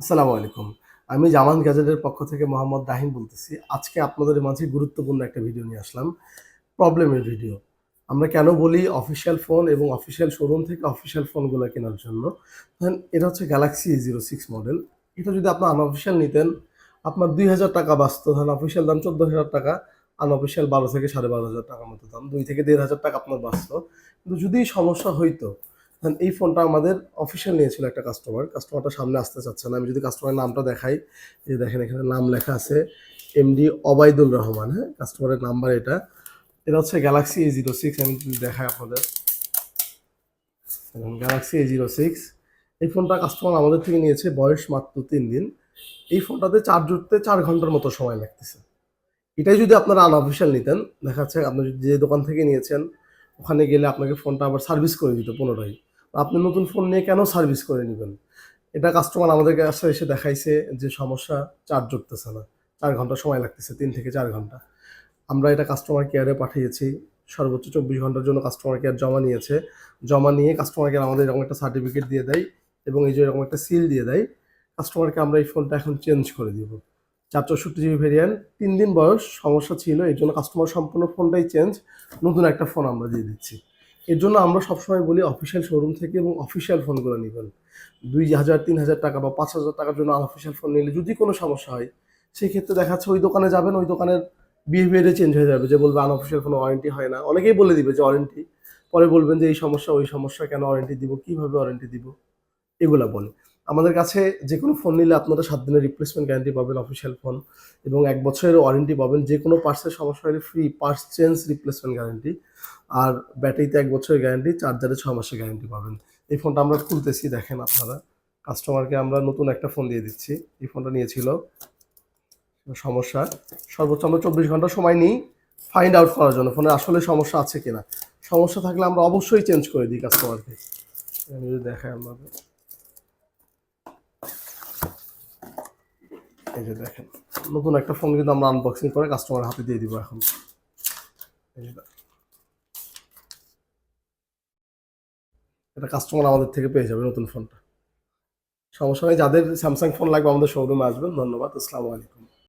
আসসালামু আলাইকুম। আমি জামান গ্যাজেটের পক্ষ থেকে মোহাম্মদ রাহিম বলতেছি। আজকে আপনাদের মাঝে গুরুত্বপূর্ণ একটা ভিডিও নিয়ে আসলাম। প্রবলেমের ভিডিও। আমরা কেন বলি অফিসিয়াল ফোন এবং অফিসিয়াল শোরুম থেকে অফিসিয়াল ফোনগুলো কেনার জন্য। ধরেন এটা হচ্ছে গ্যালাক্সি A06 মডেল। এটা যদি আপনার আনঅফিসিয়াল নিতেন, আপনার ৳২,০০০ বাঁচত। ধরেন অফিসিয়াল দাম ৳১৪,০০০, আনঅফিসিয়াল ১২ থেকে ৳১২,৫০০ মতো দাম। ৳২,০০০ থেকে ৳১,৫০০ আপনার বাঁচত। কিন্তু যদি সমস্যা হইতো, ধরেন এই ফোনটা আমাদের অফিসিয়াল নিয়েছিল একটা কাস্টমারটা সামনে আসতে চাচ্ছে না। আমি যদি কাস্টমারের নামটা দেখাই, এই যে দেখেন এখানে নাম লেখা আছে এমডি অবায়দুল রহমান, হ্যাঁ? কাস্টমারের নাম্বার এটা। এটা হচ্ছে গ্যালাক্সি A06। আমি যদি দেখাই আপনাদের, গ্যালাক্সি A06। এই ফোনটা কাস্টমার আমাদের থেকে নিয়েছে, বয়স মাত্র ৩ দিন। এই ফোনটাতে চার্জ উঠতে ৪ ঘন্টার মতো সময় লাগতেছে। এটাই যদি আপনারা আনঅফিসিয়াল নিতেন, দেখা যাচ্ছে আপনি যে দোকান থেকে নিয়েছেন ওখানে গেলে আপনাকে ফোনটা আবার সার্ভিস করে দিত পুনরায়। আপনি নতুন ফোন নিয়ে কেন সার্ভিস করে নেবেন? এটা কাস্টমার আমাদের কাছে এসে দেখাইছে যে সমস্যা, চার্জ উঠতেছে না। ৪ ঘন্টা সময় লাগতেছে, ৩ থেকে ৪ ঘন্টা। আমরা এটা কাস্টমার কেয়ারে পাঠিয়েছি। সর্বোচ্চ ২৪ ঘন্টার জন্য কাস্টমার কেয়ার জমা নিয়েছে। জমা নিয়ে কাস্টমার কেয়ার আমাদের এরকম একটা সার্টিফিকেট দিয়ে দেয় এবং এই যে এরকম একটা সিল দিয়ে দেয়। কাস্টমারকে আমরা এই ফোনটা এখন চেঞ্জ করে দিব। ৪৬৪ জিবি ভেরিয়েন্ট, ৩ দিন বয়স, সমস্যা ছিল। এর জন্য কাস্টমার সম্পূর্ণ ফোনটাই চেঞ্জ, নতুন একটা ফোন আমরা দিয়ে দিচ্ছি। এর জন্য আমরা সবসময় বলি অফিসিয়াল শোরুম থেকে এবং অফিসিয়াল ফোনগুলো নিবেন। ২,০০০, ৳৩,০০০ বা ৳৫,০০০ জন্য আনঅফিসিয়াল ফোন নিলে যদি কোনো সমস্যা হয়, সেক্ষেত্রে দেখা যাচ্ছে ওই দোকানে যাবেন, ওই দোকানের বিহেভিয়ারে চেঞ্জ হয়ে যাবে, যে বলবে আনঅফিসিয়াল কোনো ওয়ারেন্টি হয় না। অনেকেই বলে দিবে যে ওয়ারেন্টি, পরে বলবেন যে এই সমস্যা ওই সমস্যা, কেন ওয়ারেন্টি দিব, কিভাবে ওয়ারেন্টি দিব, এগুলা বলে। আমাদের কাছে যে কোনো ফোন নিলে আপনারা 7 দিনের রিপ্লেসমেন্ট গ্যারান্টি পাবেন অফিসিয়াল ফোন, এবং ১ বছরের ওয়ারেন্টি পাবেন। যে কোনো পার্টসের সমস্যা হলে free parts change replacement guarantee. আর ব্যাটারিতে ১ বছরের গ্যারান্টি, চার্জারে ৬ মাসের গ্যারান্টি পাবেন। এই ফোনটা আমরা খুলতেছি, দেখেন আপনারা। কাস্টমারকে আমরা নতুন একটা ফোন দিয়ে দিচ্ছি। এই ফোনটা নিয়েছিল, সমস্যা। সর্বোচ্চ আমরা ২৪ ঘন্টা সময় নিই ফাইন্ড আউট করার জন্য ফোনের আসলে সমস্যা আছে কিনা। সমস্যা থাকলে আমরা অবশ্যই চেঞ্জ করে দিই কাস্টমারকে। আমি যদি দেখাই আপনাদের, এই যে দেখেন নতুন একটা ফোন কিন্তু আমরা আনবক্সিং করে কাস্টমার হাতে দিয়ে দিব এখন। এই যে এটা কাস্টমার আমাদের থেকে পেয়ে যাবে নতুন ফোনটা। সমস্যা নেই, যাদের স্যামসাং ফোন লাগবে আমাদের শোরুমে আসবেন। ধন্যবাদ। আসসালামু আলাইকুম।